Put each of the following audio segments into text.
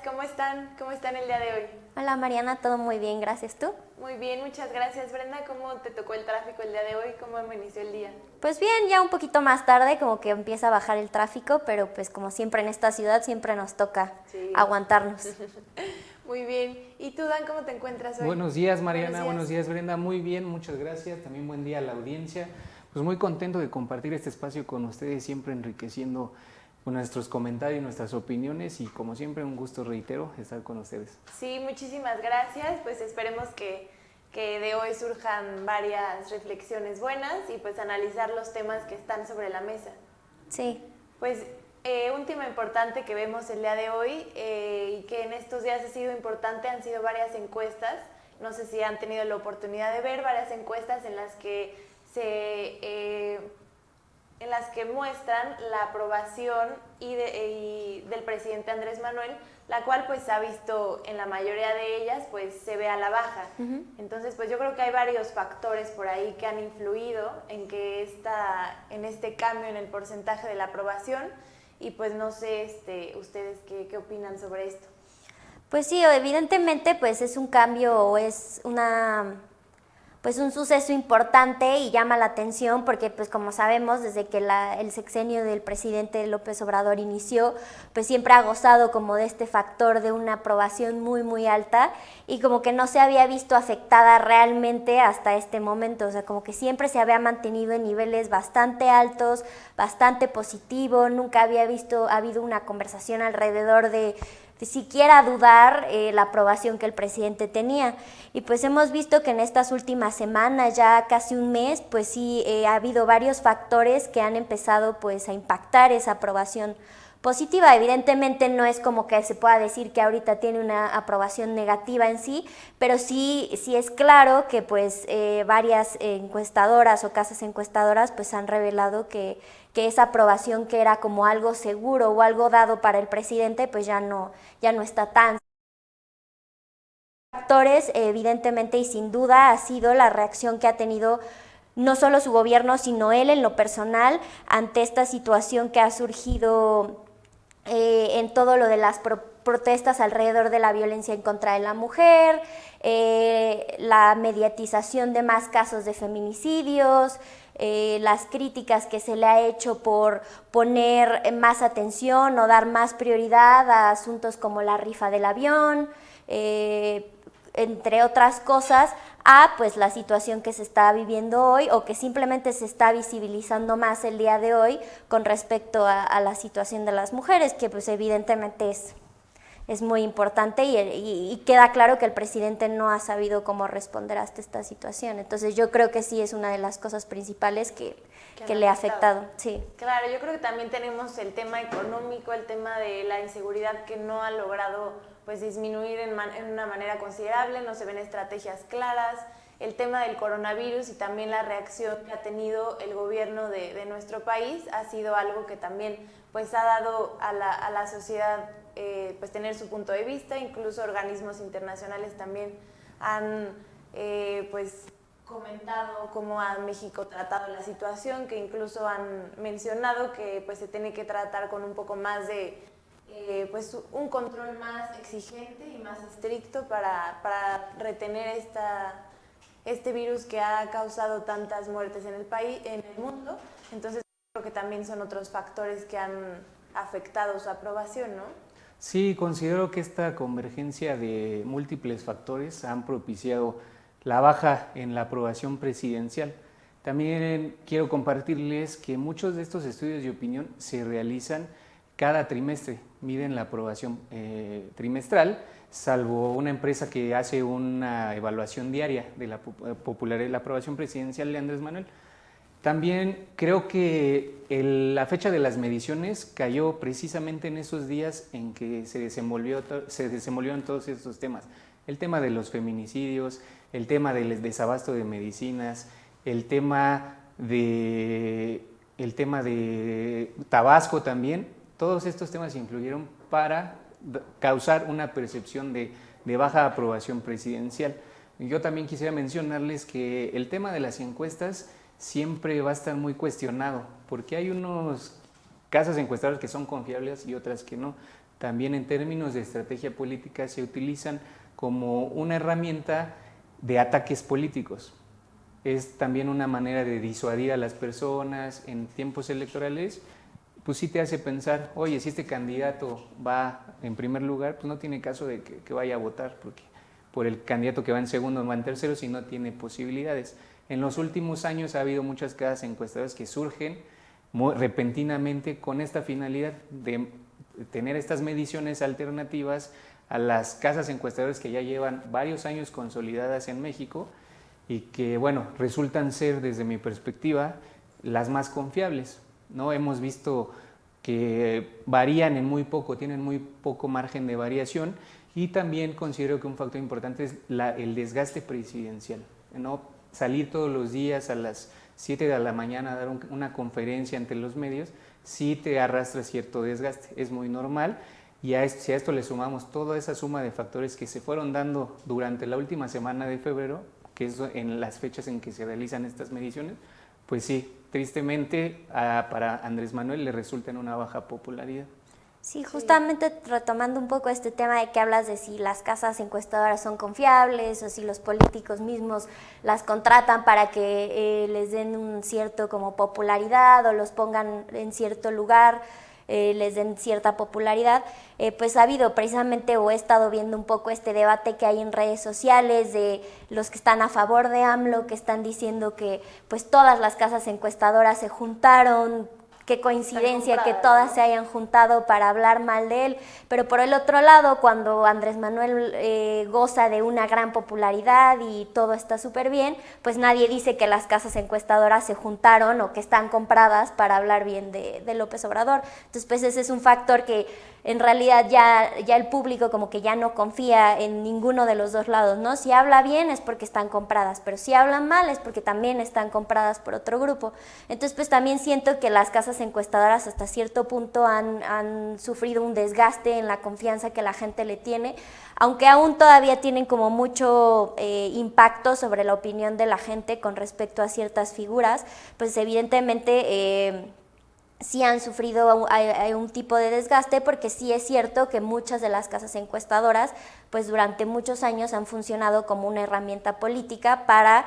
¿cómo están? ¿Cómo están el día de hoy? Hola Mariana, todo muy bien, gracias. ¿Tú? Muy bien, muchas gracias. Brenda, ¿cómo te tocó el tráfico el día de hoy? ¿Cómo inició el día? Pues bien, ya un poquito más tarde, como que empieza a bajar el tráfico, pero pues como siempre en esta ciudad siempre nos toca aguantarnos. Muy bien. ¿Y tú, Dan, cómo te encuentras hoy? Buenos días, Mariana. Buenos días, Brenda. Muy bien, muchas gracias. También buen día a la audiencia. Pues muy contento de compartir este espacio con ustedes, siempre enriqueciendo nuestros comentarios, nuestras opiniones y como siempre un gusto, reitero, estar con ustedes. Sí, muchísimas gracias. Pues esperemos que de hoy surjan varias reflexiones buenas y pues analizar los temas que están sobre la mesa. Sí. Pues un tema importante que vemos el día de hoy y que en estos días ha sido importante han sido varias encuestas. No sé si han tenido la oportunidad de ver varias encuestas en las que muestran la aprobación del presidente Andrés Manuel, la cual pues se ha visto en la mayoría de ellas pues se ve a la baja. Entonces pues yo creo que hay varios factores por ahí que han influido en que en este cambio en el porcentaje de la aprobación y pues no sé ustedes qué opinan sobre esto. Pues sí, evidentemente pues es un cambio o es un suceso importante y llama la atención porque pues como sabemos desde que el sexenio del presidente López Obrador inició pues siempre ha gozado como de este factor de una aprobación muy muy alta y como que no se había visto afectada realmente hasta este momento, o sea como que siempre se había mantenido en niveles bastante altos, bastante positivo, nunca había habido una conversación alrededor de siquiera dudar la aprobación que el presidente tenía. Y pues hemos visto que en estas últimas semanas, ya casi un mes, pues sí ha habido varios factores que han empezado pues a impactar esa aprobación positiva. Evidentemente no es como que se pueda decir que ahorita tiene una aprobación negativa en sí, pero sí es claro que pues varias encuestadoras o casas encuestadoras pues han revelado que esa aprobación que era como algo seguro o algo dado para el presidente pues ya no está tan. Factores evidentemente y sin duda ha sido la reacción que ha tenido no solo su gobierno sino él en lo personal ante esta situación que ha surgido en todo lo de las protestas alrededor de la violencia en contra de la mujer, la mediatización de más casos de feminicidios, las críticas que se le ha hecho por poner más atención o dar más prioridad a asuntos como la rifa del avión, entre otras cosas, a pues la situación que se está viviendo hoy o que simplemente se está visibilizando más el día de hoy con respecto a la situación de las mujeres, que pues evidentemente es muy importante y queda claro que el presidente no ha sabido cómo responder hasta esta situación. Entonces yo creo que sí es una de las cosas principales que le ha afectado. Sí. Claro, yo creo que también tenemos el tema económico, el tema de la inseguridad que no ha logrado pues disminuir en una manera considerable, no se ven estrategias claras, el tema del coronavirus y también la reacción que ha tenido el gobierno de nuestro país ha sido algo que también pues ha dado a la sociedad pues tener su punto de vista, incluso organismos internacionales también han pues comentado cómo ha México tratado la situación, que incluso han mencionado que pues se tiene que tratar con un poco más de pues un control más exigente y más estricto para retener este virus que ha causado tantas muertes en el país, en el mundo. Entonces creo que también son otros factores que han afectado su aprobación, ¿no? Sí, considero que esta convergencia de múltiples factores han propiciado la baja en la aprobación presidencial. También quiero compartirles que muchos de estos estudios de opinión se realizan cada trimestre, miden la aprobación trimestral, salvo una empresa que hace una evaluación diaria de la popularidad de la aprobación presidencial de Andrés Manuel. También creo que la fecha de las mediciones cayó precisamente en esos días en que se desenvolvieron todos estos temas. El tema de los feminicidios, el tema del desabasto de medicinas, el tema de Tabasco también. Todos estos temas influyeron para causar una percepción de baja aprobación presidencial. Yo también quisiera mencionarles que el tema de las encuestas siempre va a estar muy cuestionado, porque hay unos casas encuestadoras que son confiables y otras que no. también en términos de estrategia política se utilizan como una herramienta de ataques políticos. Es también una manera de disuadir a las personas en tiempos electorales, pues sí te hace pensar, oye, si este candidato va en primer lugar, pues no tiene caso de que vaya a votar, porque por el candidato que va en segundo o va en tercero, si no tiene posibilidades. En los últimos años ha habido muchas casas encuestadoras que surgen repentinamente con esta finalidad de tener estas mediciones alternativas a las casas encuestadoras que ya llevan varios años consolidadas en México y que, bueno, resultan ser, desde mi perspectiva, las más confiables, ¿no? Hemos visto que varían en muy poco, tienen muy poco margen de variación, y también considero que un factor importante es el desgaste presidencial, ¿no? Salir todos los días a las 7 de la mañana a dar una conferencia ante los medios, sí te arrastra cierto desgaste, es muy normal. Y si a esto le sumamos toda esa suma de factores que se fueron dando durante la última semana de febrero, que es en las fechas en que se realizan estas mediciones, pues sí, tristemente para Andrés Manuel le resulta en una baja popularidad. Sí, justamente retomando un poco este tema de que hablas de si las casas encuestadoras son confiables o si los políticos mismos las contratan para que les den un cierto como popularidad o los pongan en cierto lugar, les den cierta popularidad, pues ha habido precisamente, o he estado viendo un poco este debate que hay en redes sociales de los que están a favor de AMLO, que están diciendo que pues todas las casas encuestadoras se juntaron, qué coincidencia que todas se hayan juntado para hablar mal de él, pero por el otro lado, cuando Andrés Manuel goza de una gran popularidad y todo está súper bien, pues nadie dice que las casas encuestadoras se juntaron o que están compradas para hablar bien de López Obrador. Entonces, pues ese es un factor que en realidad ya el público como que ya no confía en ninguno de los dos lados, ¿no? Si habla bien es porque están compradas, pero si hablan mal es porque también están compradas por otro grupo. Entonces, pues también siento que las casas encuestadoras hasta cierto punto han sufrido un desgaste en la confianza que la gente le tiene, aunque aún todavía tienen como mucho impacto sobre la opinión de la gente con respecto a ciertas figuras, pues evidentemente sí han sufrido un tipo de desgaste, porque sí es cierto que muchas de las casas encuestadoras pues durante muchos años han funcionado como una herramienta política para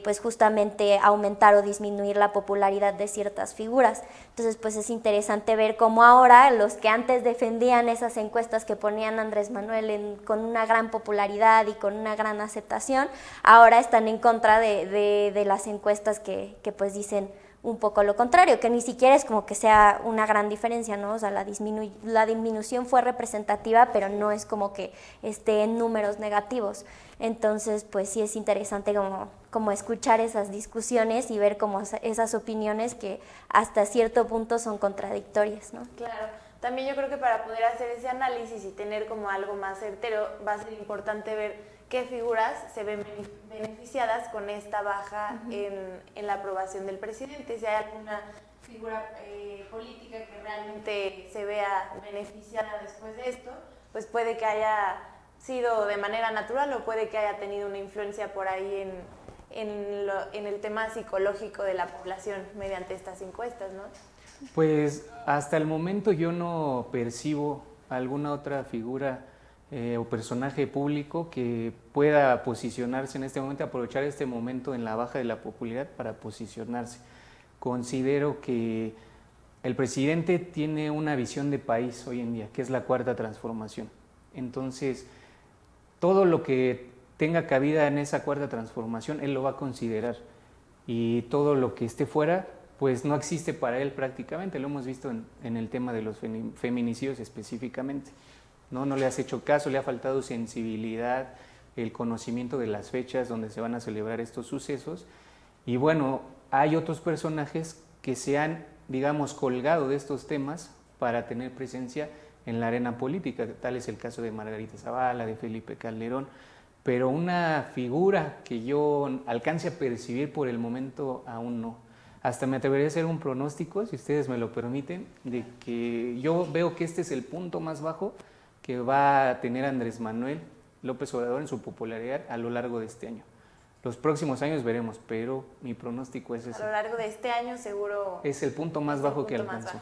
pues justamente aumentar o disminuir la popularidad de ciertas figuras. Entonces pues es interesante ver cómo ahora los que antes defendían esas encuestas que ponían a Andrés Manuel con una gran popularidad y con una gran aceptación, ahora están en contra de las encuestas que pues dicen un poco lo contrario, que ni siquiera es como que sea una gran diferencia, ¿no? O sea, la disminución fue representativa, pero no es como que esté en números negativos. Entonces, pues sí es interesante como escuchar esas discusiones y ver como esas opiniones que hasta cierto punto son contradictorias, ¿no? Claro. También yo creo que para poder hacer ese análisis y tener como algo más certero, va a ser importante ver qué figuras se ven beneficiadas con esta baja en la aprobación del presidente. Si hay alguna figura política que realmente se vea beneficiada después de esto, pues puede que haya sido de manera natural o puede que haya tenido una influencia por ahí en el tema psicológico de la población mediante estas encuestas, ¿no? Pues hasta el momento yo no percibo alguna otra figura o personaje público que pueda posicionarse en este momento, aprovechar este momento en la baja de la popularidad para posicionarse. Considero que el presidente tiene una visión de país hoy en día, que es la cuarta transformación. Entonces, todo lo que tenga cabida en esa cuarta transformación, él lo va a considerar, y todo lo que esté fuera, pues no existe para él prácticamente. Lo hemos visto en el tema de los feminicidios específicamente. No le has hecho caso, le ha faltado sensibilidad, el conocimiento de las fechas donde se van a celebrar estos sucesos. Y bueno, hay otros personajes que se han, digamos, colgado de estos temas para tener presencia en la arena política. Tal es el caso de Margarita Zavala, de Felipe Calderón, pero una figura que yo alcance a percibir por el momento aún no. Hasta me atrevería a hacer un pronóstico, si ustedes me lo permiten, de que yo veo que este es el punto más bajo que va a tener Andrés Manuel López Obrador en su popularidad a lo largo de este año. Los próximos años veremos, pero mi pronóstico es ese. A lo largo de este año seguro es el punto más bajo que alcanzó.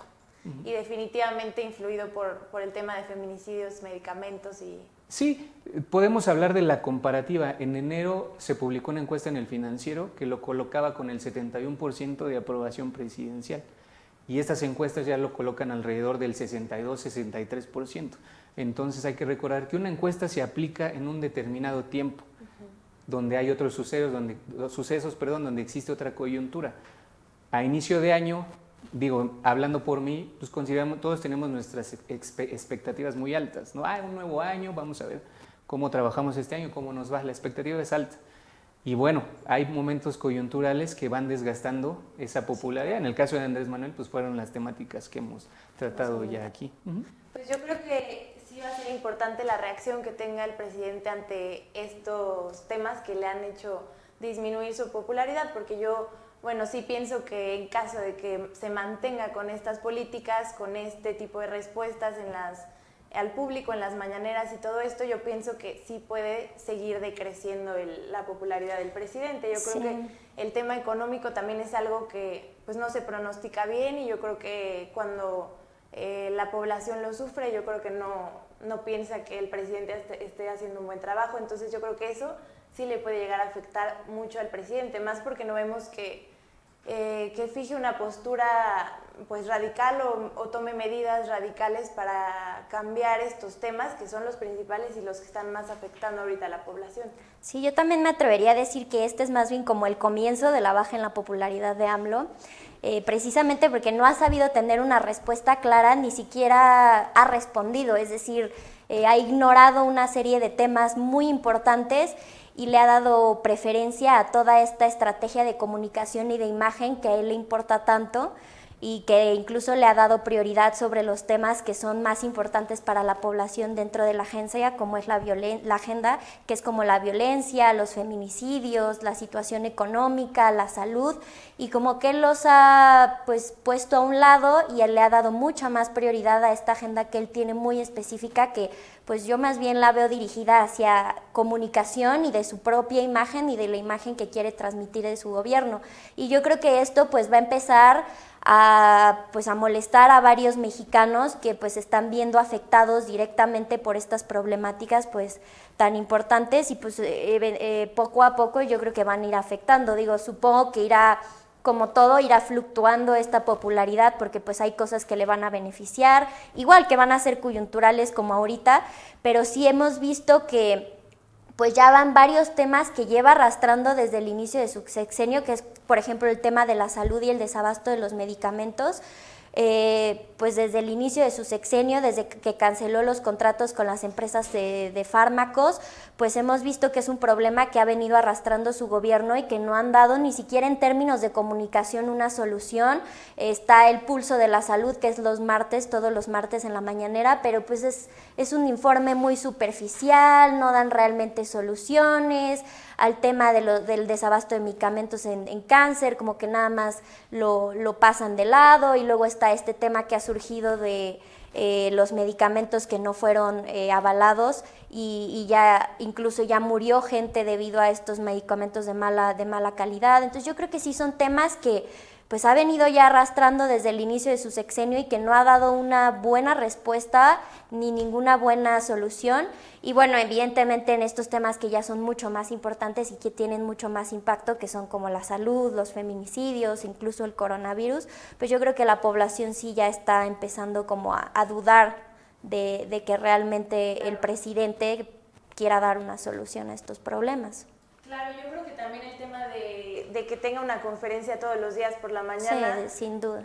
y definitivamente influido por el tema de feminicidios, medicamentos y... Sí, podemos hablar de la comparativa. En enero se publicó una encuesta en El Financiero que lo colocaba con el 71% de aprobación presidencial y estas encuestas ya lo colocan alrededor del 62-63%. Entonces hay que recordar que una encuesta se aplica en un determinado tiempo, donde hay otros sucesos, donde existe otra coyuntura. A inicio de año, hablando por mí, pues consideramos, todos tenemos nuestras expectativas muy altas, ¿no? Un nuevo año, vamos a ver cómo trabajamos este año, cómo nos va, la expectativa es alta. Y bueno, hay momentos coyunturales que van desgastando esa popularidad. En el caso de Andrés Manuel, pues fueron las temáticas que hemos tratado ya aquí. Pues yo creo que sí va a ser importante la reacción que tenga el presidente ante estos temas que le han hecho disminuir su popularidad, porque yo, bueno, sí pienso que en caso de que se mantenga con estas políticas, con este tipo de respuestas al público, en las mañaneras y todo esto, yo pienso que sí puede seguir decreciendo la popularidad del presidente. Yo creo que el tema económico también es algo que pues no se pronostica bien y yo creo que cuando la población lo sufre, yo creo que no piensa que el presidente esté haciendo un buen trabajo, entonces yo creo que eso sí le puede llegar a afectar mucho al presidente, más porque no vemos que fije una postura pues radical o tome medidas radicales para cambiar estos temas que son los principales y los que están más afectando ahorita a la población. Sí, yo también me atrevería a decir que este es más bien como el comienzo de la baja en la popularidad de AMLO, precisamente porque no ha sabido tener una respuesta clara, ni siquiera ha respondido, es decir, ha ignorado una serie de temas muy importantes y le ha dado preferencia a toda esta estrategia de comunicación y de imagen que a él le importa tanto y que incluso le ha dado prioridad sobre los temas que son más importantes para la población dentro de la agencia, como es la agenda, que es como la violencia, los feminicidios, la situación económica, la salud, y como que él los ha pues puesto a un lado y él le ha dado mucha más prioridad a esta agenda que él tiene muy específica, que pues yo más bien la veo dirigida hacia comunicación y de su propia imagen y de la imagen que quiere transmitir de su gobierno. Y yo creo que esto pues va a empezar a molestar a varios mexicanos que pues están viendo afectados directamente por estas problemáticas pues tan importantes y pues poco a poco yo creo que van a ir afectando. Supongo que como todo, irá fluctuando esta popularidad porque pues hay cosas que le van a beneficiar, igual que van a ser coyunturales como ahorita, pero sí hemos visto que pues ya van varios temas que lleva arrastrando desde el inicio de su sexenio, que es, por ejemplo, el tema de la salud y el desabasto de los medicamentos. Pues desde el inicio de su sexenio, desde que canceló los contratos con las empresas de fármacos, pues hemos visto que es un problema que ha venido arrastrando su gobierno y que no han dado ni siquiera en términos de comunicación una solución. Está el pulso de la salud, que es todos los martes en la mañanera, pero pues es un informe muy superficial, no dan realmente soluciones al tema del desabasto de medicamentos en cáncer, como que nada más lo pasan de lado, y luego está este tema que ha surgido de los medicamentos que no fueron avalados y ya incluso ya murió gente debido a estos medicamentos de mala calidad. Entonces yo creo que sí son temas que pues ha venido ya arrastrando desde el inicio de su sexenio y que no ha dado una buena respuesta ni ninguna buena solución. Y bueno, evidentemente en estos temas que ya son mucho más importantes y que tienen mucho más impacto, que son como la salud, los feminicidios, incluso el coronavirus, pues yo creo que la población sí ya está empezando como a dudar de que realmente el presidente quiera dar una solución a estos problemas. Claro, yo creo que también el tema de que tenga una conferencia todos los días por la mañana, sí, sin duda,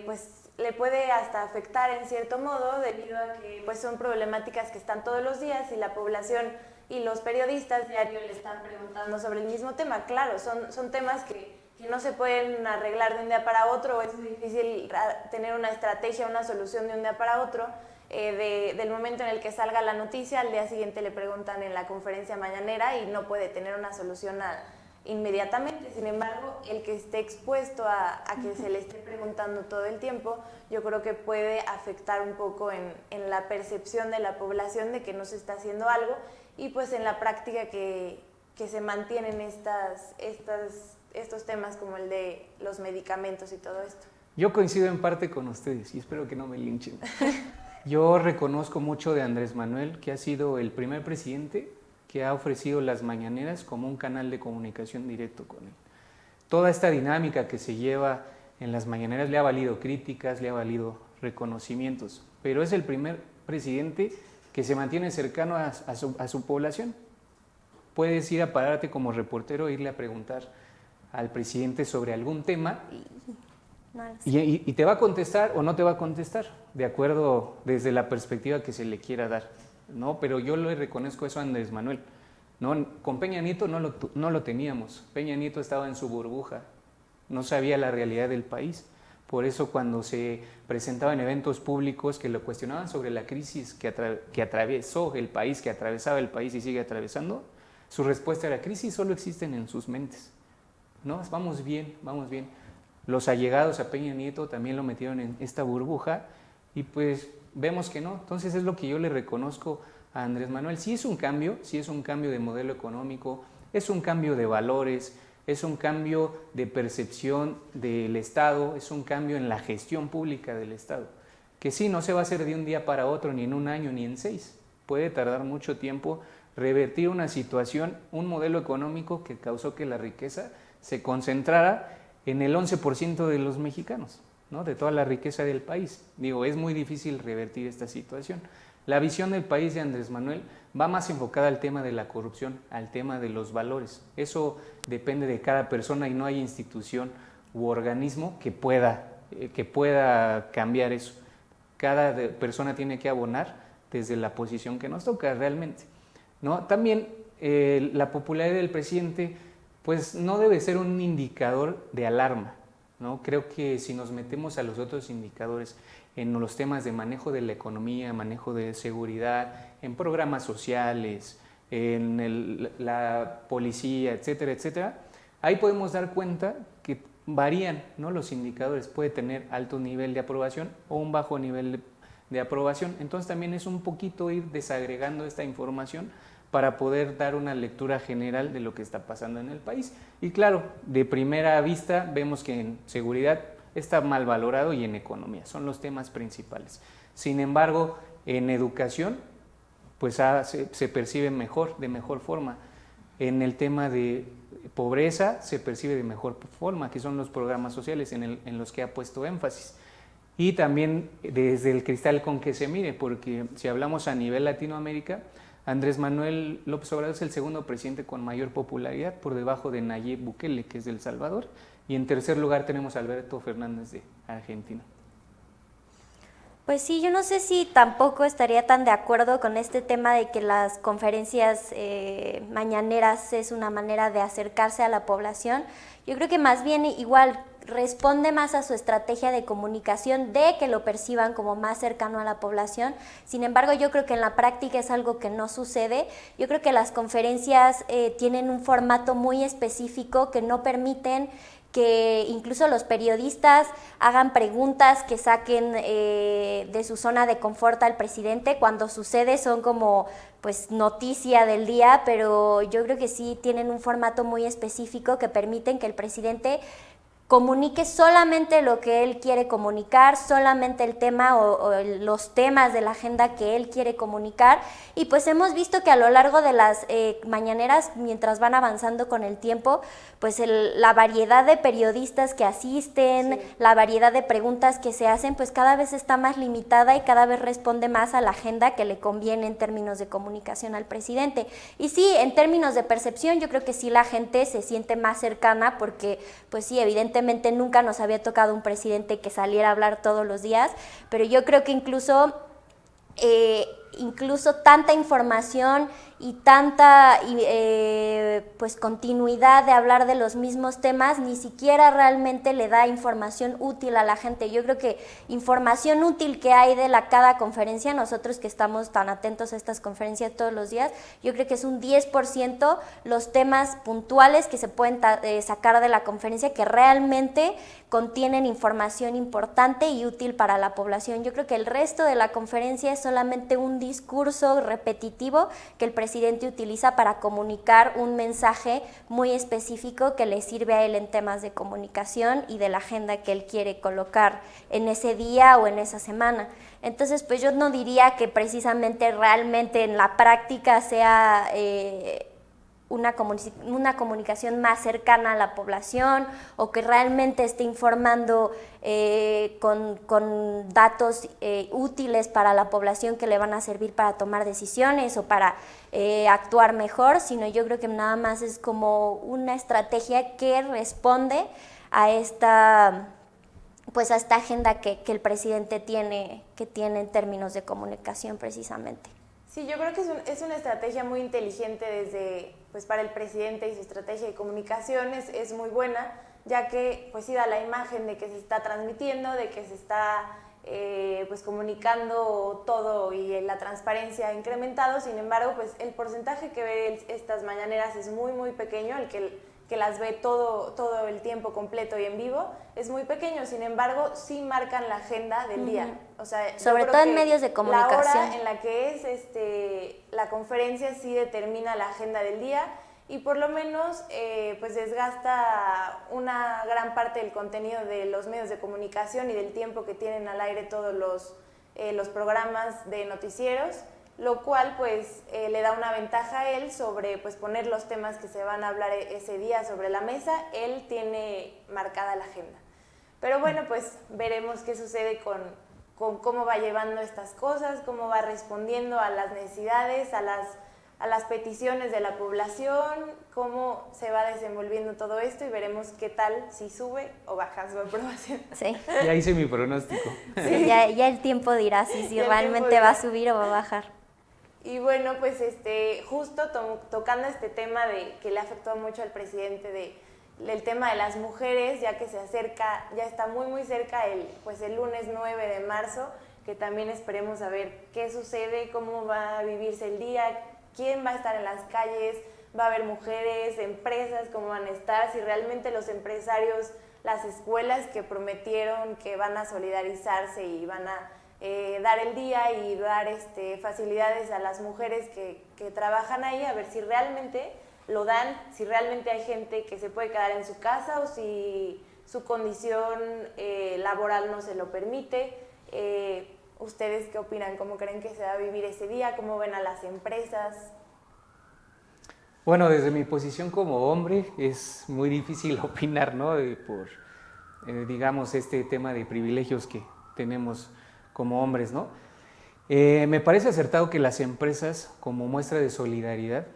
pues le puede hasta afectar en cierto modo, debido a que pues son problemáticas que están todos los días y la población y los periodistas diario le están preguntando sobre el mismo tema. Claro, son temas que no se pueden arreglar de un día para otro, es muy difícil tener una estrategia, una solución de un día para otro. Del momento en el que salga la noticia, al día siguiente le preguntan en la conferencia mañanera y no puede tener una solución inmediatamente. Sin embargo, el que esté expuesto a que se le esté preguntando todo el tiempo, yo creo que puede afectar un poco en la percepción de la población de que no se está haciendo algo y pues en la práctica que se mantienen estos temas como el de los medicamentos y todo esto. Yo coincido en parte con ustedes y espero que no me linchen. Yo reconozco mucho de Andrés Manuel, que ha sido el primer presidente que ha ofrecido las mañaneras como un canal de comunicación directo con él. Toda esta dinámica que se lleva en las mañaneras le ha valido críticas, le ha valido reconocimientos, pero es el primer presidente que se mantiene cercano a su población. Puedes ir a pararte como reportero e irle a preguntar al presidente sobre algún tema y te va a contestar o no te va a contestar, de acuerdo desde la perspectiva que se le quiera dar, ¿no? Pero yo le reconozco eso a Andrés Manuel, ¿no? Con Peña Nieto no lo teníamos. Peña Nieto estaba en su burbuja, no sabía la realidad del país. Por eso cuando se presentaba en eventos públicos que lo cuestionaban sobre la crisis que atravesó el país, que atravesaba el país y sigue atravesando, su respuesta era: crisis solo existen en sus mentes, ¿no? Vamos bien, vamos bien. Los allegados a Peña Nieto también lo metieron en esta burbuja y pues vemos que no. Entonces es lo que yo le reconozco a Andrés Manuel. Sí es un cambio de modelo económico, es un cambio de valores, es un cambio de percepción del Estado, es un cambio en la gestión pública del Estado, que sí, no se va a hacer de un día para otro, ni en un año, ni en 6. Puede tardar mucho tiempo revertir una situación, un modelo económico que causó que la riqueza se concentrara en el 11% de los mexicanos, ¿no? De toda la riqueza del país. Digo, es muy difícil revertir esta situación. La visión del país de Andrés Manuel va más enfocada al tema de la corrupción, al tema de los valores. Eso depende de cada persona y no hay institución u organismo que pueda cambiar eso. Cada persona tiene que abonar desde la posición que nos toca realmente, ¿no? También la popularidad del presidente pues no debe ser un indicador de alarma, ¿no? Creo que si nos metemos a los otros indicadores en los temas de manejo de la economía, manejo de seguridad, en programas sociales, en la policía, etcétera, etcétera, ahí podemos dar cuenta que varían, ¿no? Los indicadores. Puede tener alto nivel de aprobación o un bajo nivel de aprobación. Entonces también es un poquito ir desagregando esta información para poder dar una lectura general de lo que está pasando en el país. Y claro, de primera vista vemos que en seguridad está mal valorado y en economía, son los temas principales. Sin embargo, en educación, pues se percibe de mejor forma. En el tema de pobreza se percibe de mejor forma, que son los programas sociales en los que ha puesto énfasis. Y también desde el cristal con que se mire, porque si hablamos a nivel Latinoamérica, Andrés Manuel López Obrador es el segundo presidente con mayor popularidad, por debajo de Nayib Bukele, que es de El Salvador, y en tercer lugar tenemos a Alberto Fernández de Argentina. Pues sí, yo no sé si tampoco estaría tan de acuerdo con este tema de que las conferencias mañaneras es una manera de acercarse a la población. Yo creo que más bien igual responde más a su estrategia de comunicación, de que lo perciban como más cercano a la población. Sin embargo, yo creo que en la práctica es algo que no sucede. Yo creo que las conferencias tienen un formato muy específico que no permiten que incluso los periodistas hagan preguntas que saquen de su zona de confort al presidente. Cuando sucede son como pues noticia del día, pero yo creo que sí tienen un formato muy específico que permiten que el presidente comunique solamente lo que él quiere comunicar, solamente el tema o los temas de la agenda que él quiere comunicar. Y pues hemos visto que a lo largo de las mañaneras, mientras van avanzando con el tiempo, pues la variedad de periodistas que asisten, sí, la variedad de preguntas que se hacen, pues cada vez está más limitada y cada vez responde más a la agenda que le conviene en términos de comunicación al presidente. Y sí, en términos de percepción, yo creo que sí la gente se siente más cercana porque, pues sí, evidentemente nunca nos había tocado un presidente que saliera a hablar todos los días, pero yo creo que incluso tanta información y tanta pues continuidad de hablar de los mismos temas ni siquiera realmente le da información útil a la gente. Yo creo que información útil que hay de cada conferencia, nosotros que estamos tan atentos a estas conferencias todos los días, yo creo que es un 10% los temas puntuales que se pueden sacar de la conferencia que realmente contienen información importante y útil para la población. Yo creo que el resto de la conferencia es solamente un discurso repetitivo que el presidente presidente utiliza para comunicar un mensaje muy específico que le sirve a él en temas de comunicación y de la agenda que él quiere colocar en ese día o en esa semana. Entonces, pues yo no diría que precisamente realmente en la práctica sea una comunicación más cercana a la población o que realmente esté informando con datos útiles para la población que le van a servir para tomar decisiones o para actuar mejor, sino yo creo que nada más es como una estrategia que responde a esta agenda que el presidente tiene en términos de comunicación precisamente. Sí, yo creo que es una estrategia muy inteligente pues para el presidente, y su estrategia de comunicación es muy buena, ya que pues sí da la imagen de que se está transmitiendo, de que se está pues comunicando todo y la transparencia ha incrementado. Sin embargo, pues el porcentaje que ve estas mañaneras es muy, muy pequeño, el que las ve todo el tiempo completo y en vivo, es muy pequeño. Sin embargo, sí marcan la agenda del día. O sea, sobre todo en medios de comunicación. La hora en la que es la conferencia sí determina la agenda del día, y por lo menos pues desgasta una gran parte del contenido de los medios de comunicación y del tiempo que tienen al aire todos los programas de noticieros, lo cual pues le da una ventaja a él sobre pues poner los temas que se van a hablar ese día sobre la mesa. Él tiene marcada la agenda. Pero bueno, pues veremos qué sucede con cómo va llevando estas cosas, cómo va respondiendo a las necesidades, a las peticiones de la población, cómo se va desenvolviendo todo esto, y veremos qué tal, si sube o baja su aprobación. Sí. Ya hice mi pronóstico. Sí. Ya el tiempo dirá si realmente va a subir o va a bajar. Y bueno, pues justo tocando este tema de que le ha afectado mucho al presidente del tema de las mujeres, ya que se acerca, ya está muy muy cerca el lunes 9 de marzo, que también esperemos a ver qué sucede, cómo va a vivirse el día, quién va a estar en las calles, va a haber mujeres, empresas, cómo van a estar, si realmente los empresarios, las escuelas que prometieron que van a solidarizarse y van a dar el día y dar facilidades a las mujeres que trabajan ahí, a ver si realmente lo dan, si realmente hay gente que se puede quedar en su casa o si su condición laboral no se lo permite. ¿Ustedes qué opinan? ¿Cómo creen que se va a vivir ese día? ¿Cómo ven a las empresas? Bueno, desde mi posición como hombre es muy difícil opinar, ¿no? Por, digamos, este tema de privilegios que tenemos como hombres, ¿no? Me parece acertado que las empresas, como muestra de solidaridad,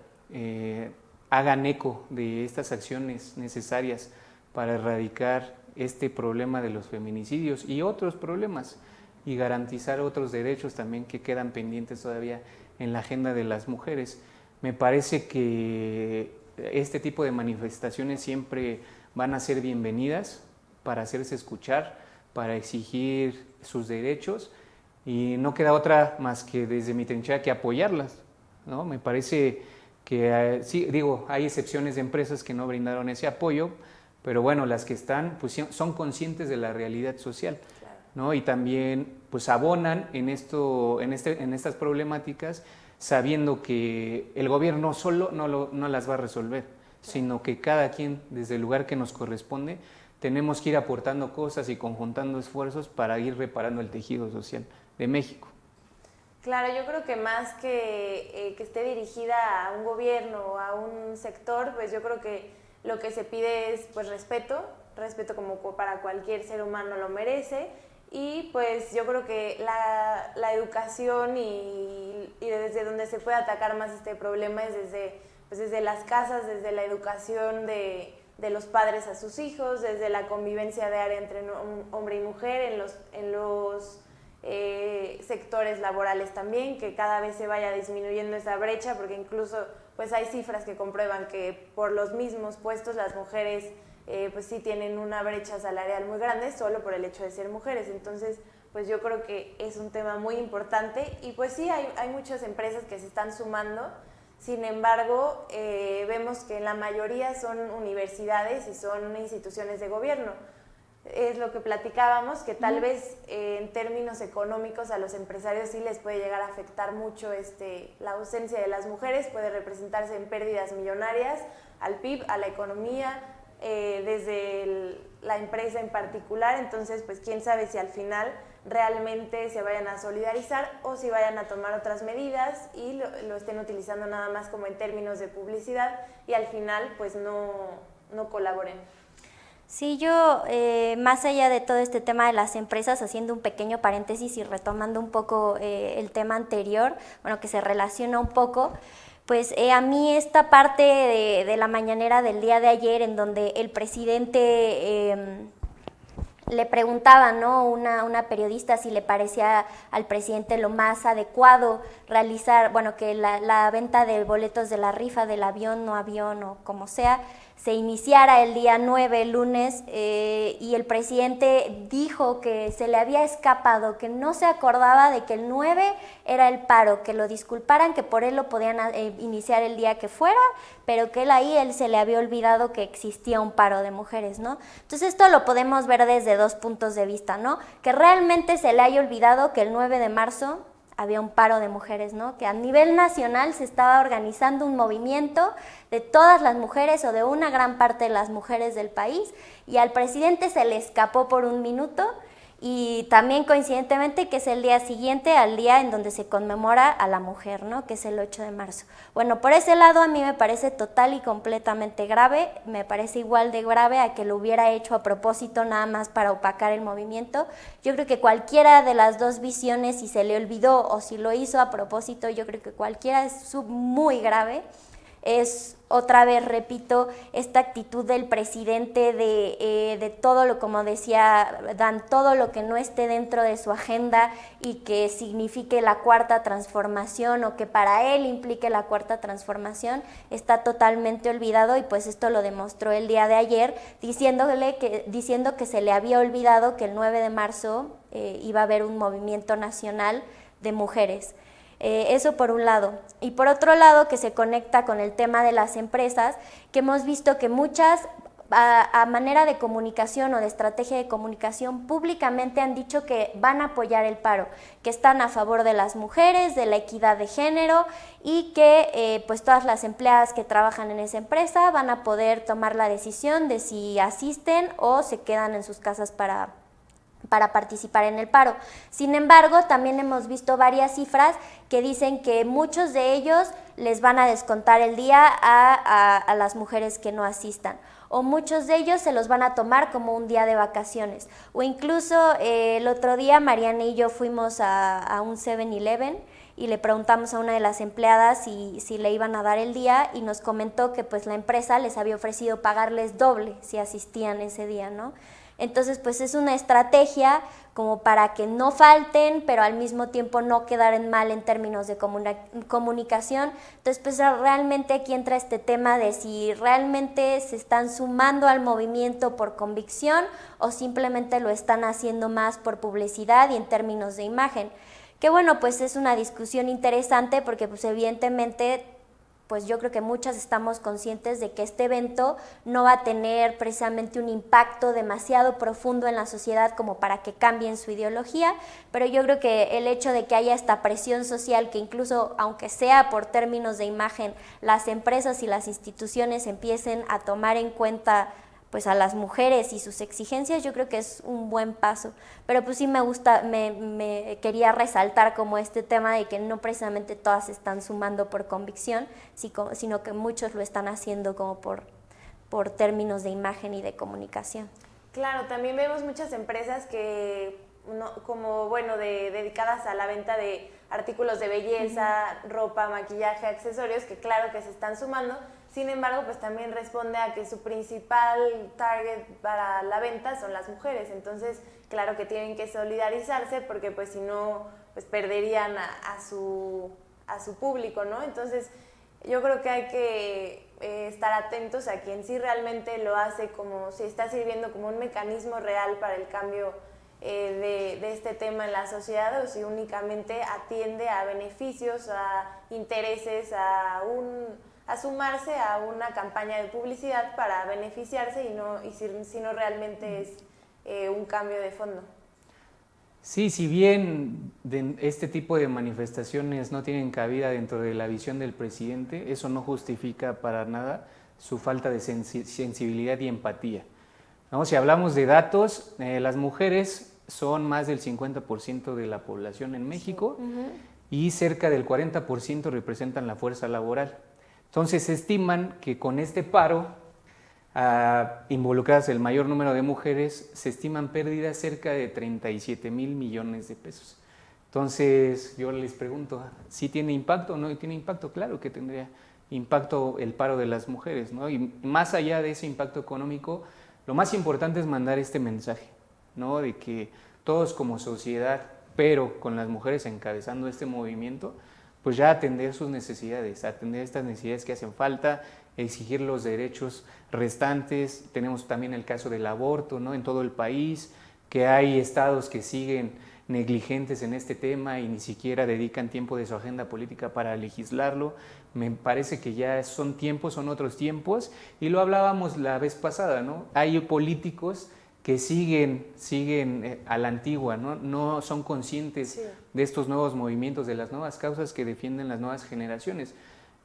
hagan eco de estas acciones necesarias para erradicar este problema de los feminicidios y otros problemas, y garantizar otros derechos también que quedan pendientes todavía en la agenda de las mujeres. Me parece que este tipo de manifestaciones siempre van a ser bienvenidas para hacerse escuchar, para exigir sus derechos, y no queda otra más que desde mi trinchera que apoyarlas, ¿no? Me parece que sí, digo, hay excepciones de empresas que no brindaron ese apoyo, pero bueno, las que están pues son conscientes de la realidad social, ¿no? Y también pues abonan en estas problemáticas, sabiendo que el gobierno solo no las va a resolver, sino que cada quien desde el lugar que nos corresponde tenemos que ir aportando cosas y conjuntando esfuerzos para ir reparando el tejido social de México. Claro, yo creo que más que esté dirigida a un gobierno o a un sector, pues yo creo que lo que se pide es pues respeto como para cualquier ser humano lo merece, y pues yo creo que la educación y desde donde se puede atacar más este problema es desde las casas, desde la educación de los padres a sus hijos, desde la convivencia diaria entre hombre y mujer, en los sectores laborales también, que cada vez se vaya disminuyendo esa brecha, porque incluso pues hay cifras que comprueban que por los mismos puestos las mujeres pues sí tienen una brecha salarial muy grande solo por el hecho de ser mujeres. Entonces pues yo creo que es un tema muy importante, y pues sí hay muchas empresas que se están sumando. Sin embargo, vemos que la mayoría son universidades y son instituciones de gobierno. es lo que platicábamos, que tal vez en términos económicos a los empresarios sí les puede llegar a afectar mucho la ausencia de las mujeres, puede representarse en pérdidas millonarias al PIB, a la economía, desde la empresa en particular. Entonces pues quién sabe si al final realmente se vayan a solidarizar o si vayan a tomar otras medidas y lo estén utilizando nada más como en términos de publicidad y al final pues no colaboren. Sí, yo, más allá de todo este tema de las empresas, haciendo un pequeño paréntesis y retomando un poco el tema anterior, bueno, que se relaciona un poco, pues a mí esta parte de la mañanera del día de ayer, en donde el presidente le preguntaba, ¿no?, una periodista si le parecía al presidente lo más adecuado realizar, bueno, que la venta de boletos de la rifa del avión, no avión o como sea, se iniciara el día 9, lunes, y el presidente dijo que se le había escapado, que no se acordaba de que el 9 era el paro, que lo disculparan, que por él lo podían iniciar el día que fuera, pero que él se le había olvidado que existía un paro de mujeres, ¿no? Entonces esto lo podemos ver desde dos puntos de vista, ¿no? Que realmente se le haya olvidado que el 9 de marzo había un paro de mujeres, ¿no? Que a nivel nacional se estaba organizando un movimiento de todas las mujeres o de una gran parte de las mujeres del país, y al presidente se le escapó por un minuto, y también coincidentemente que es el día siguiente al día en donde se conmemora a la mujer, ¿no?, que es el 8 de marzo. Bueno, por ese lado a mí me parece total y completamente grave, me parece igual de grave a que lo hubiera hecho a propósito nada más para opacar el movimiento. Yo creo que cualquiera de las dos visiones, si se le olvidó o si lo hizo a propósito, yo creo que cualquiera es muy grave. Es otra vez, repito, esta actitud del presidente de todo lo, como decía Dan, todo lo que no esté dentro de su agenda y que signifique la cuarta transformación o que para él implique la cuarta transformación, está totalmente olvidado, y pues esto lo demostró el día de ayer diciendo que se le había olvidado que el 9 de marzo iba a haber un movimiento nacional de mujeres. Eso por un lado. Y por otro lado, que se conecta con el tema de las empresas, que hemos visto que muchas, a manera de comunicación o de estrategia de comunicación, públicamente han dicho que van a apoyar el paro, que están a favor de las mujeres, de la equidad de género, y que pues todas las empleadas que trabajan en esa empresa van a poder tomar la decisión de si asisten o se quedan en sus casas para participar en el paro. Sin embargo, también hemos visto varias cifras que dicen que muchos de ellos les van a descontar el día a las mujeres que no asistan, o muchos de ellos se los van a tomar como un día de vacaciones, o incluso el otro día Mariana y yo fuimos a un 7-Eleven y le preguntamos a una de las empleadas si le iban a dar el día, y nos comentó que pues la empresa les había ofrecido pagarles doble si asistían ese día, ¿no? Entonces, pues es una estrategia como para que no falten, pero al mismo tiempo no quedar en mal en términos de comunicación. Entonces, pues realmente aquí entra este tema de si realmente se están sumando al movimiento por convicción o simplemente lo están haciendo más por publicidad y en términos de imagen. Que bueno, pues es una discusión interesante porque pues evidentemente pues yo creo que muchas estamos conscientes de que este evento no va a tener precisamente un impacto demasiado profundo en la sociedad como para que cambien su ideología, pero yo creo que el hecho de que haya esta presión social, que incluso aunque sea por términos de imagen, las empresas y las instituciones empiecen a tomar en cuenta pues a las mujeres y sus exigencias, yo creo que es un buen paso. Pero pues sí me quería resaltar como este tema de que no precisamente todas se están sumando por convicción, sino que muchos lo están haciendo como por términos de imagen y de comunicación. Claro, también vemos muchas empresas que, dedicadas a la venta de artículos de belleza, ropa, maquillaje, accesorios, que claro que se están sumando. Sin embargo, pues también responde a que su principal target para la venta son las mujeres. Entonces, claro que tienen que solidarizarse porque pues si no, pues perderían a su público, ¿no? Entonces, yo creo que hay que estar atentos a quien sí realmente lo hace, como si está sirviendo como un mecanismo real para el cambio de este tema en la sociedad, o si únicamente atiende a beneficios, a intereses, a sumarse a una campaña de publicidad para beneficiarse y si no realmente un cambio de fondo. Sí, si bien este tipo de manifestaciones no tienen cabida dentro de la visión del presidente, eso no justifica para nada su falta de sensibilidad y empatía. ¿No? Si hablamos de datos, las mujeres son más del 50% de la población en México, y cerca del 40% representan la fuerza laboral. Entonces se estiman que con este paro, involucradas el mayor número de mujeres, se estiman pérdidas cerca de 37,000 millones de pesos. Entonces yo les pregunto, ¿sí tiene impacto o no tiene impacto? Claro que tendría impacto el paro de las mujeres, ¿no? Y más allá de ese impacto económico, lo más importante es mandar este mensaje, ¿no? De que todos como sociedad, pero con las mujeres encabezando este movimiento, pues ya atender sus necesidades, atender estas necesidades que hacen falta, exigir los derechos restantes. Tenemos también el caso del aborto, ¿no? En todo el país, que hay estados que siguen negligentes en este tema y ni siquiera dedican tiempo de su agenda política para legislarlo. Me parece que ya son otros tiempos, y lo hablábamos la vez pasada, ¿no? Hay políticos que siguen a la antigua, ¿no? No son conscientes de estos nuevos movimientos, de las nuevas causas que defienden las nuevas generaciones.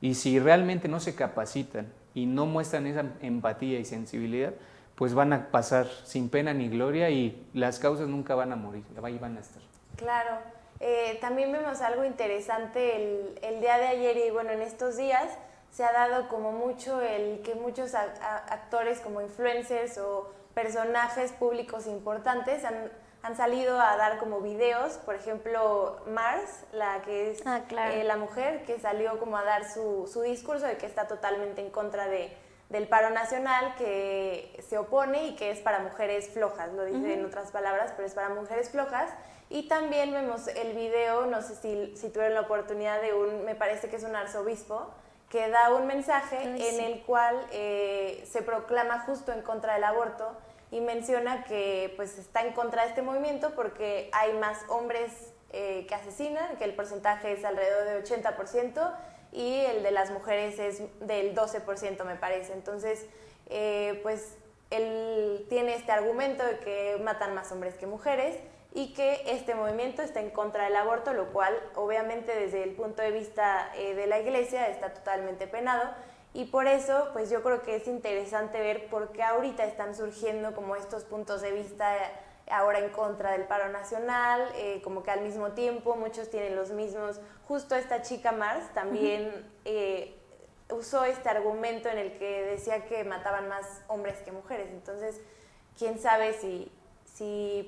Y si realmente no se capacitan y no muestran esa empatía y sensibilidad, pues van a pasar sin pena ni gloria, y las causas nunca van a morir, ahí van a estar. Claro. También vemos algo interesante el día de ayer, y bueno, en estos días se ha dado como mucho el que muchos actores como influencers o personajes públicos importantes han salido a dar como videos. Por ejemplo, Mars, la que es la mujer que salió como a dar su discurso de que está totalmente en contra del paro nacional, que se opone y que es para mujeres flojas, lo dice en otras palabras, pero es para mujeres flojas. Y también vemos el video, no sé si tuvieron la oportunidad me parece que es un arzobispo, que da un mensaje en el cual se proclama justo en contra del aborto, y menciona que pues está en contra de este movimiento porque hay más hombres que asesinan, que el porcentaje es alrededor de 80%, y el de las mujeres es del 12%, me parece. Entonces, pues él tiene este argumento de que matan más hombres que mujeres, y que este movimiento está en contra del aborto, lo cual obviamente desde el punto de vista de la Iglesia está totalmente penado. Y por eso, pues yo creo que es interesante ver por qué ahorita están surgiendo como estos puntos de vista ahora en contra del paro nacional, como que al mismo tiempo muchos tienen los mismos. Justo esta chica Mars también usó este argumento en el que decía que mataban más hombres que mujeres. Entonces, quién sabe si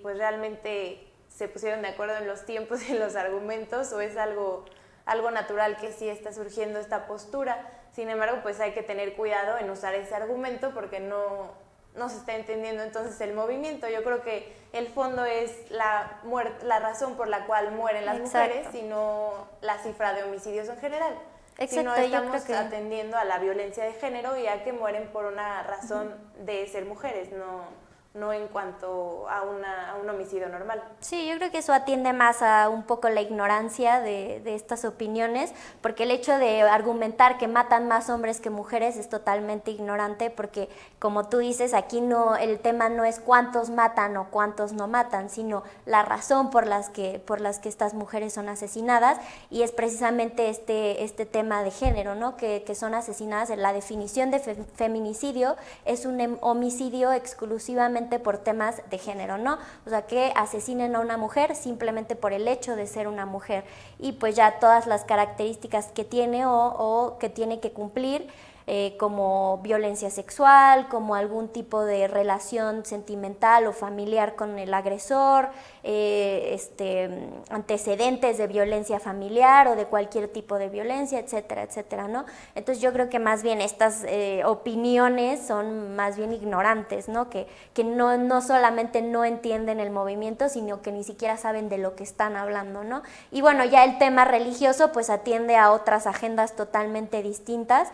pues realmente se pusieron de acuerdo en los tiempos y en los argumentos, o es algo natural que sí está surgiendo esta postura. Sin embargo, pues hay que tener cuidado en usar ese argumento porque no se está entendiendo entonces el movimiento. Yo creo que el fondo es la razón por la cual mueren las mujeres, y no la cifra de homicidios en general. Exacto, sino estamos yo creo que atendiendo a la violencia de género y a que mueren por una razón de ser mujeres, no en cuanto a un homicidio normal. Sí, yo creo que eso atiende más a un poco la ignorancia de estas opiniones, porque el hecho de argumentar que matan más hombres que mujeres es totalmente ignorante, porque como tú dices, aquí el tema no es cuántos matan o cuántos no matan, sino la razón por las que estas mujeres son asesinadas, y es precisamente este tema de género, ¿no? Que son asesinadas. La definición de feminicidio es un homicidio exclusivamente por temas de género, ¿no? O sea, que asesinen a una mujer simplemente por el hecho de ser una mujer, y pues ya todas las características que tiene o que tiene que cumplir, como violencia sexual, como algún tipo de relación sentimental o familiar con el agresor, antecedentes de violencia familiar o de cualquier tipo de violencia, etcétera, etcétera, ¿no? Entonces yo creo que más bien estas opiniones son más bien ignorantes, ¿no? Que no solamente no entienden el movimiento, sino que ni siquiera saben de lo que están hablando, ¿no? Y bueno, ya el tema religioso pues atiende a otras agendas totalmente distintas.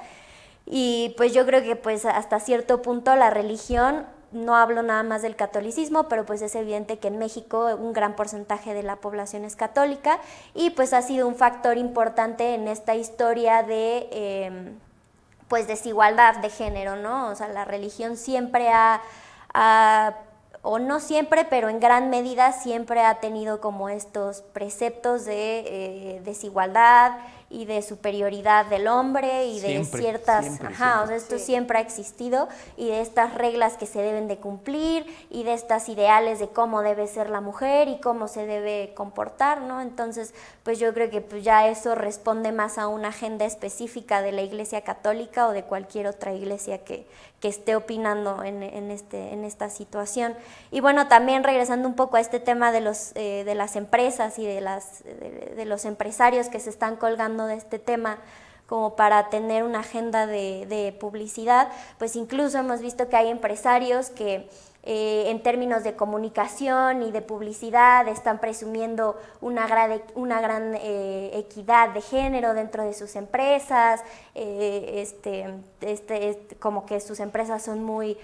Y pues yo creo que pues hasta cierto punto la religión, no hablo nada más del catolicismo, pero pues es evidente que en México un gran porcentaje de la población es católica, y pues ha sido un factor importante en esta historia de pues desigualdad de género, ¿no? O sea, la religión siempre ha o no siempre, pero en gran medida siempre ha tenido como estos preceptos de desigualdad y de superioridad del hombre y Siempre, de ciertas, siempre. o sea, esto siempre ha existido, y de estas reglas que se deben de cumplir y de estas ideales de cómo debe ser la mujer y cómo se debe comportar, ¿no? Entonces, pues yo creo que pues ya eso responde más a una agenda específica de la Iglesia Católica o de cualquier otra iglesia que esté opinando en esta situación. Y bueno, también regresando un poco a este tema de las empresas y de los empresarios que se están colgando de este tema como para tener una agenda de publicidad, pues incluso hemos visto que hay empresarios que en términos de comunicación y de publicidad están presumiendo una gran equidad de género dentro de sus empresas, como que sus empresas son muy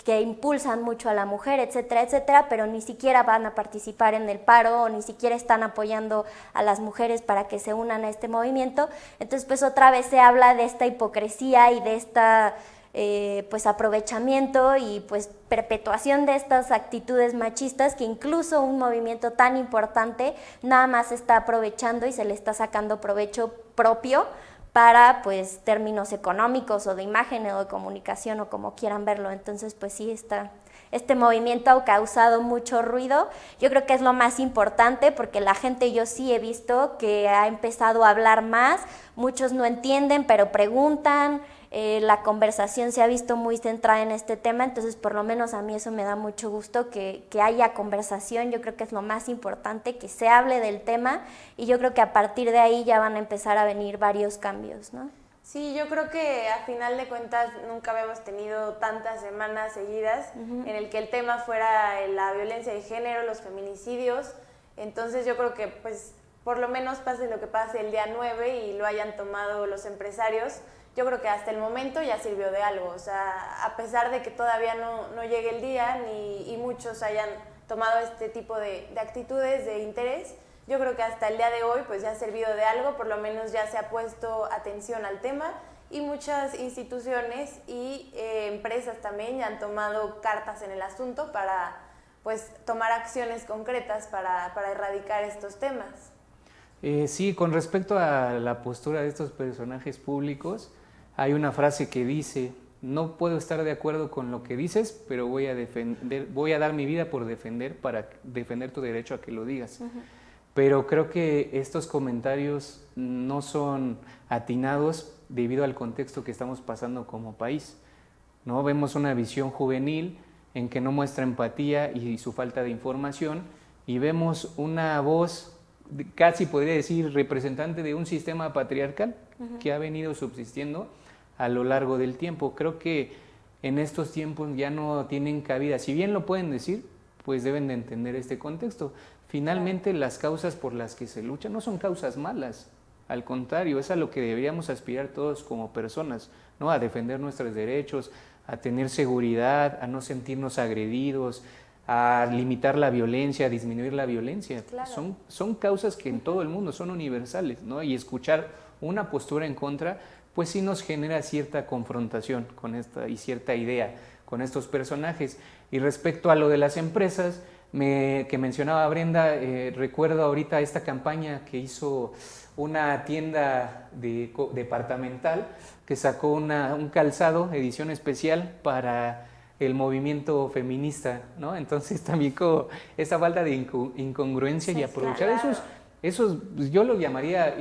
que impulsan mucho a la mujer, etcétera, etcétera, pero ni siquiera van a participar en el paro o ni siquiera están apoyando a las mujeres para que se unan a este movimiento. Entonces, pues otra vez se habla de esta hipocresía y de esta pues aprovechamiento y pues perpetuación de estas actitudes machistas que incluso un movimiento tan importante nada más está aprovechando y se le está sacando provecho propio para pues términos económicos o de imagen o de comunicación o como quieran verlo. Entonces pues sí, este movimiento ha causado mucho ruido. Yo creo que es lo más importante porque la gente, yo sí he visto que ha empezado a hablar más, muchos no entienden pero preguntan, la conversación se ha visto muy centrada en este tema, entonces por lo menos a mí eso me da mucho gusto que haya conversación. Yo creo que es lo más importante, que se hable del tema, y yo creo que a partir de ahí ya van a empezar a venir varios cambios, ¿no? Sí, yo creo que a final de cuentas nunca habíamos tenido tantas semanas seguidas en el que el tema fuera la violencia de género, los feminicidios. Entonces yo creo que pues por lo menos pase lo que pase el día 9 y lo hayan tomado los empresarios, yo creo que hasta el momento ya sirvió de algo. O sea, a pesar de que todavía no llegue el día y muchos hayan tomado este tipo de actitudes, de interés, yo creo que hasta el día de hoy pues ya ha servido de algo, por lo menos ya se ha puesto atención al tema y muchas instituciones y empresas también ya han tomado cartas en el asunto para pues tomar acciones concretas para erradicar estos temas. Sí, con respecto a la postura de estos personajes públicos, hay una frase que dice: no puedo estar de acuerdo con lo que dices, pero voy a dar mi vida por para defender tu derecho a que lo digas. Pero creo que estos comentarios no son atinados debido al contexto que estamos pasando como país, ¿no? Vemos una visión juvenil en que no muestra empatía y su falta de información, y vemos una voz casi podría decir representante de un sistema patriarcal que ha venido subsistiendo a lo largo del tiempo. Creo que en estos tiempos ya no tienen cabida. Si bien lo pueden decir, pues deben de entender este contexto. Finalmente, las causas por las que se lucha no son causas malas. Al contrario, es a lo que deberíamos aspirar todos como personas, ¿no? A defender nuestros derechos, a tener seguridad, a no sentirnos agredidos, a limitar la violencia, a disminuir la violencia. Claro. Son causas que en todo el mundo son universales, ¿no? Y escuchar una postura en contra, pues sí nos genera cierta confrontación con cierta idea con estos personajes. Y respecto a lo de las empresas que mencionaba Brenda, recuerdo ahorita esta campaña que hizo una tienda departamental que sacó un calzado, edición especial para el movimiento feminista, ¿no? Entonces también como esa falta de incongruencia, sí, y aprovechar esos, yo lo llamaría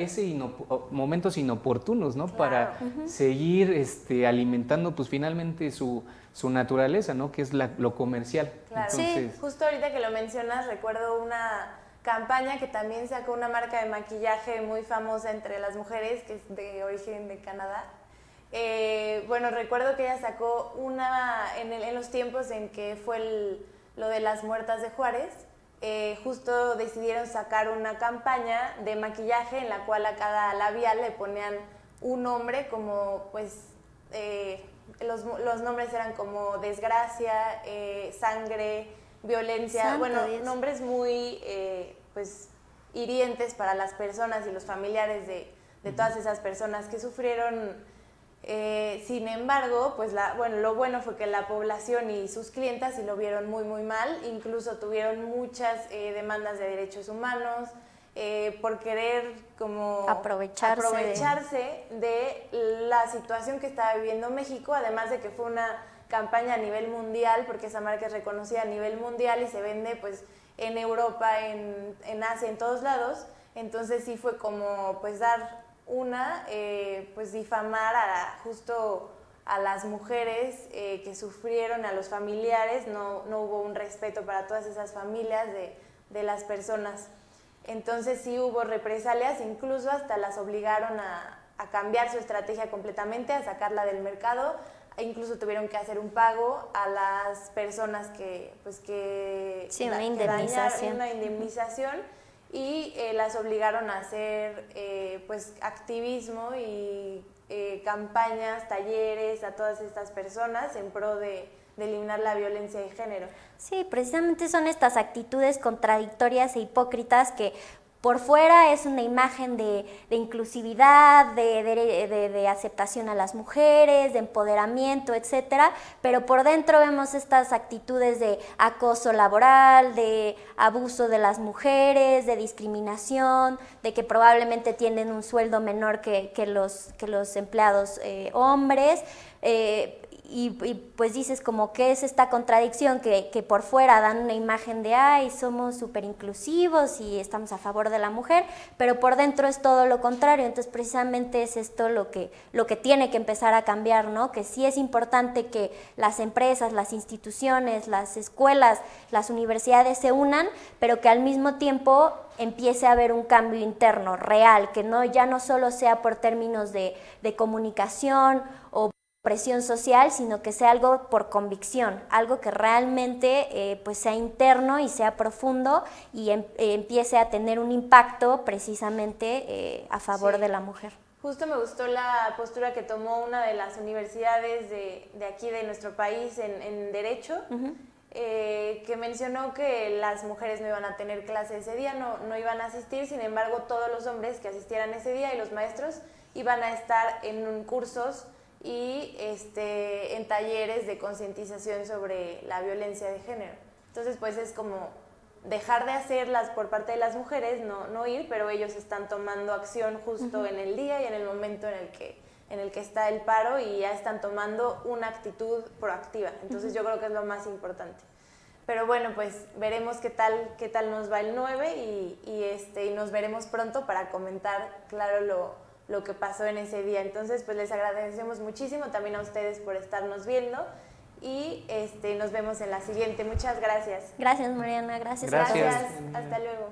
momentos inoportunos, ¿no? Claro. Para seguir alimentando pues finalmente su naturaleza, ¿no? Que es lo comercial. Claro. Entonces, sí, justo ahorita que lo mencionas, recuerdo una campaña que también sacó una marca de maquillaje muy famosa entre las mujeres, que es de origen de Canadá. Bueno, recuerdo que ella sacó en los tiempos en que fue lo de las muertas de Juárez, justo decidieron sacar una campaña de maquillaje en la cual a cada labial le ponían un nombre, como pues los nombres eran como desgracia, sangre, violencia, Santo bueno, Dios. Nombres muy pues hirientes para las personas y los familiares de todas esas personas que sufrieron Sin embargo, pues lo bueno fue que la población y sus clientas sí lo vieron muy muy mal, incluso tuvieron muchas demandas de derechos humanos por querer como aprovecharse de la situación que estaba viviendo México, además de que fue una campaña a nivel mundial, porque esa marca es reconocida a nivel mundial y se vende pues en Europa, en Asia, en todos lados. Entonces sí fue como pues dar pues difamar justo a las mujeres que sufrieron, a los familiares. No hubo un respeto para todas esas familias de las personas. Entonces sí hubo represalias, incluso hasta las obligaron a cambiar su estrategia completamente, a sacarla del mercado, e incluso tuvieron que hacer un pago a las personas una indemnización. Una indemnización, y las obligaron a hacer pues activismo y campañas, talleres a todas estas personas en pro de eliminar la violencia de género. Sí, precisamente son estas actitudes contradictorias e hipócritas que por fuera es una imagen de inclusividad, de aceptación a las mujeres, de empoderamiento, etcétera, pero por dentro vemos estas actitudes de acoso laboral, de abuso de las mujeres, de discriminación, de que probablemente tienen un sueldo menor que los empleados hombres. Y pues dices como que es esta contradicción que por fuera dan una imagen de ay, somos súper inclusivos y estamos a favor de la mujer, pero por dentro es todo lo contrario. Entonces precisamente es esto lo que tiene que empezar a cambiar, ¿no? Que sí es importante que las empresas, las instituciones, las escuelas, las universidades se unan, pero que al mismo tiempo empiece a haber un cambio interno real, que ya no solo sea por términos de comunicación o presión social, sino que sea algo por convicción, algo que realmente pues sea interno y sea profundo y empiece a tener un impacto precisamente a favor de la mujer. Justo me gustó la postura que tomó una de las universidades de aquí de nuestro país en Derecho, que mencionó que las mujeres no iban a tener clase ese día, no iban a asistir, sin embargo todos los hombres que asistieran ese día y los maestros iban a estar en cursos y en talleres de concientización sobre la violencia de género. Entonces pues es como dejar de hacerlas por parte de las mujeres, no ir, pero ellos están tomando acción justo en el día y en el momento en el que está el paro, y ya están tomando una actitud proactiva. Entonces yo creo que es lo más importante. Pero bueno, pues veremos qué tal nos va el 9 y nos veremos pronto para comentar, claro, lo que pasó en ese día. Entonces, pues les agradecemos muchísimo también a ustedes por estarnos viendo y nos vemos en la siguiente. Muchas gracias. Gracias, Mariana. Gracias. Hasta luego.